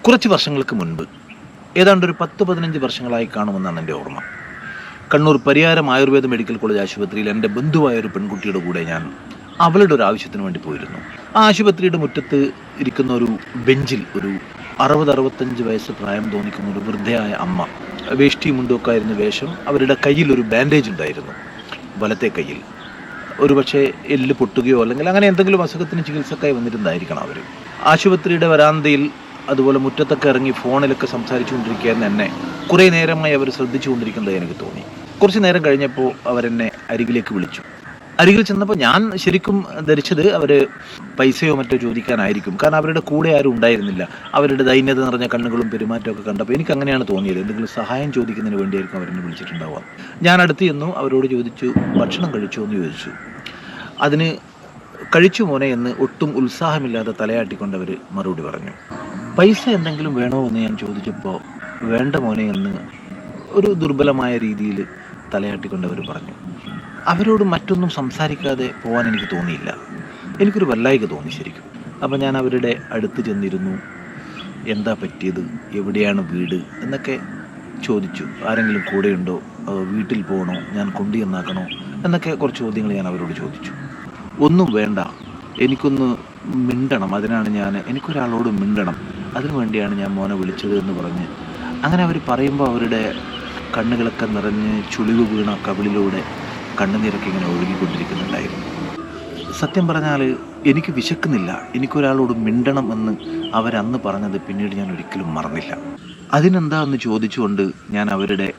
കുറച്ച് വർഷങ്ങൾക്ക് മുൻപ്, ഏതാണ്ട് ഒരു 10-15 വർഷങ്ങളായി കാണുമെന്നാണ് എൻ്റെ ഓർമ്മ, കണ്ണൂർ പരിയാരം ആയുർവേദ മെഡിക്കൽ കോളേജ് ആശുപത്രിയിൽ എൻ്റെ ബന്ധുവായ ഒരു പെൺകുട്ടിയുടെ കൂടെ ഞാൻ അവളുടെ ഒരു ആവശ്യത്തിന് വേണ്ടി പോയിരുന്നു. ആ ആശുപത്രിയുടെ മുറ്റത്ത് ഇരിക്കുന്ന ഒരു ബെഞ്ചിൽ ഒരു 60-65 വയസ്സ് പ്രായം തോന്നിക്കുന്ന ഒരു വൃദ്ധയായ അമ്മ, വേഷ്ടി മുണ്ടൊക്കെ ആയിരുന്നു വേഷം. അവരുടെ കയ്യിൽ ഒരു ബാൻഡേജ് ഉണ്ടായിരുന്നു, വലത്തെ കയ്യിൽ. ഒരു പക്ഷേ എല്ല് പൊട്ടുകയോ അല്ലെങ്കിൽ അങ്ങനെ എന്തെങ്കിലും അസുഖത്തിന് ചികിത്സക്കായി വന്നിരുന്നതായിരിക്കണം അവർ. ആശുപത്രിയുടെ വരാന്തയിൽ അതുപോലെ മുറ്റത്തൊക്കെ ഇറങ്ങി ഫോണിലൊക്കെ സംസാരിച്ചുകൊണ്ടിരിക്കുകയെന്ന് എന്നെ കുറേ നേരമായി അവർ ശ്രദ്ധിച്ചുകൊണ്ടിരിക്കുന്നത് എനിക്ക് തോന്നി. കുറച്ച് നേരം കഴിഞ്ഞപ്പോൾ അവരെന്നെ അരികിലേക്ക് വിളിച്ചു. അരികിൽ ചെന്നപ്പോൾ ഞാൻ ശരിക്കും ധരിച്ചത് അവർ പൈസയോ മറ്റോ ചോദിക്കാനായിരിക്കും. കാരണം അവരുടെ കൂടെ ആരും ഉണ്ടായിരുന്നില്ല. അവരുടെ ദൈന്യത നിറഞ്ഞ കണ്ണുകളും പെരുമാറ്റമൊക്കെ കണ്ടപ്പോൾ എനിക്ക് അങ്ങനെയാണ് തോന്നിയത്. എന്തെങ്കിലും സഹായം ചോദിക്കുന്നതിന് വേണ്ടിയായിരിക്കും അവരെന്നെ വിളിച്ചിട്ടുണ്ടാവുക. ഞാൻ അടുത്ത് ചെന്നു, അവരോട് ചോദിച്ചു, ഭക്ഷണം കഴിച്ചോ എന്ന് ചോദിച്ചു. അതിന് കഴിച്ചു മോനെ എന്ന് ഒട്ടും ഉത്സാഹമില്ലാതെ തലയാട്ടിക്കൊണ്ടവർ മറുപടി പറഞ്ഞു. പൈസ എന്തെങ്കിലും വേണോ എന്ന് ഞാൻ ചോദിച്ചപ്പോൾ വേണ്ട മോനെ എന്ന് ഒരു ദുർബലമായ രീതിയിൽ തലയാട്ടിക്കൊണ്ടവർ പറഞ്ഞു. അവരോട് മറ്റൊന്നും സംസാരിക്കാതെ പോകാൻ എനിക്ക് തോന്നിയില്ല. എനിക്കൊരു വല്ലായ്ക തോന്നി ശരിക്കും. അപ്പം ഞാൻ അവരുടെ അടുത്ത് ചെന്നിരുന്നു. എന്താ പറ്റിയത്, എവിടെയാണ് വീട് എന്നൊക്കെ ചോദിച്ചു. ആരെങ്കിലും കൂടെയുണ്ടോ, വീട്ടിൽ പോകണോ, ഞാൻ കൊണ്ടുചെന്നാക്കണോ എന്നൊക്കെ കുറച്ച് ചോദ്യങ്ങൾ ഞാൻ അവരോട് ചോദിച്ചു. ഒന്നും വേണ്ട, എനിക്കൊന്ന് മിണ്ടണം, എനിക്കൊരാളോട് മിണ്ടണം, അതിനു വേണ്ടിയാണ് ഞാൻ മോനെ വിളിച്ചത് എന്ന് പറഞ്ഞ് അങ്ങനെ അവർ പറയുമ്പോൾ അവരുടെ കണ്ണുകളൊക്കെ നിറഞ്ഞ് ചുളിവ് വീണ കവിളിലൂടെ കണ്ണുനീരൊക്കെ ഇങ്ങനെ ഒഴുകിക്കൊണ്ടിരിക്കുന്നുണ്ടായിരുന്നു. സത്യം പറഞ്ഞാൽ എനിക്ക് വിശക്കുന്നില്ല, എനിക്കൊരാളോട് മിണ്ടണം എന്ന് അവരന്ന് പറഞ്ഞത് പിന്നീട് ഞാൻ ഒരിക്കലും മറന്നില്ല. അതിനെന്താ എന്ന് ചോദിച്ചുകൊണ്ട് ഞാൻ അവരുടെ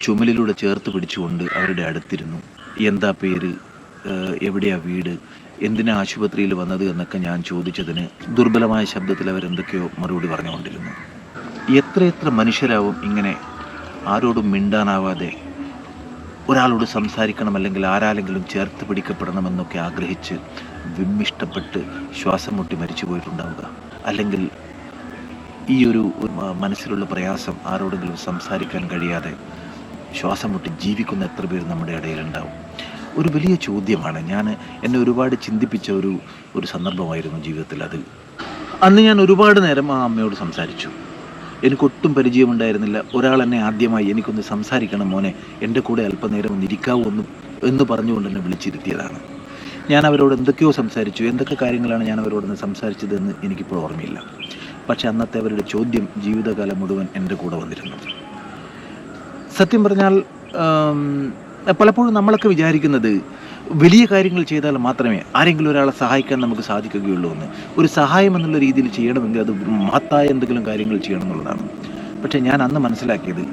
ചുമലിലൂടെ ചേർത്ത് പിടിച്ചുകൊണ്ട് അവരുടെ അടുത്തിരുന്നു. എന്താ പേര്, എവിടെയാ വീട്, എന്തിനാ ആശുപത്രിയിൽ വന്നത് എന്നൊക്കെ ഞാൻ ചോദിച്ചതിന് ദുർബലമായ ശബ്ദത്തിൽ അവരെന്തൊക്കെയോ മറുപടി പറഞ്ഞുകൊണ്ടിരുന്നു. എത്രയെത്ര മനുഷ്യരാവും ഇങ്ങനെ ആരോടും മിണ്ടാനാവാതെ ഒരാളോട് സംസാരിക്കണം അല്ലെങ്കിൽ ആരാലെങ്കിലും ചേർത്ത് പിടിക്കപ്പെടണമെന്നൊക്കെ ആഗ്രഹിച്ച് വിമ്മിഷ്ടപ്പെട്ട് ശ്വാസം മുട്ടി മരിച്ചു പോയിട്ടുണ്ടാവുക. അല്ലെങ്കിൽ ഈ ഒരു മനസ്സിലുള്ള പ്രയാസം ആരോടെങ്കിലും സംസാരിക്കാൻ കഴിയാതെ ശ്വാസം മുട്ടി ജീവിക്കുന്ന എത്ര പേര് നമ്മുടെ ഇടയിലുണ്ടാവും. ഒരു വലിയ ചോദ്യമാണ്. എന്നെ ഒരുപാട് ചിന്തിപ്പിച്ച ഒരു സന്ദർഭമായിരുന്നു ജീവിതത്തിൽ അത്. അന്ന് ഞാൻ ഒരുപാട് നേരം ആ അമ്മയോട് സംസാരിച്ചു. എനിക്കൊട്ടും പരിചയമുണ്ടായിരുന്നില്ല. ഒരാൾ എന്നെ ആദ്യമായി എനിക്കൊന്ന് സംസാരിക്കണം മോനെ, എൻ്റെ കൂടെ അല്പനേരം ഒന്ന് ഇരിക്കാവൂ എന്ന് പറഞ്ഞുകൊണ്ട് എന്നെ വിളിച്ചിരുത്തിയതാണ്. ഞാൻ അവരോട് എന്തൊക്കെയോ സംസാരിച്ചു. എന്തൊക്കെ കാര്യങ്ങളാണ് ഞാൻ അവരോടൊന്ന് സംസാരിച്ചതെന്ന് എനിക്കിപ്പോൾ ഓർമ്മയില്ല. പക്ഷെ അന്നത്തെ അവരുടെ ചോദ്യം ജീവിതകാലം മുഴുവൻ എൻ്റെ കൂടെ വന്നിരുന്നു. സത്യം പറഞ്ഞാൽ പലപ്പോഴും നമ്മളൊക്കെ വിചാരിക്കുന്നത് വലിയ കാര്യങ്ങൾ ചെയ്താൽ മാത്രമേ ആരെങ്കിലും ഒരാളെ സഹായിക്കാൻ നമുക്ക് സാധിക്കുകയുള്ളൂ എന്ന്. ഒരു സഹായം എന്നുള്ള രീതിയിൽ ചെയ്യണമെങ്കിൽ അത് മഹത്തായ എന്തെങ്കിലും കാര്യങ്ങൾ ചെയ്യണം എന്നുള്ളതാണ്. പക്ഷേ ഞാൻ അന്ന് മനസ്സിലാക്കിയത്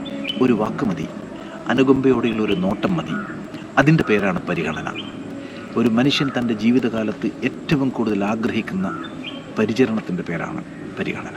ഒരു വാക്ക് മതി, അനുകമ്പയോടെയുള്ള ഒരു നോട്ടം മതി. അതിൻ്റെ പേരാണ് പരിഗണന. ഒരു മനുഷ്യൻ തൻ്റെ ജീവിതകാലത്ത് ഏറ്റവും കൂടുതൽ ആഗ്രഹിക്കുന്ന പരിചരണത്തിൻ്റെ പേരാണ് പരിഗണന.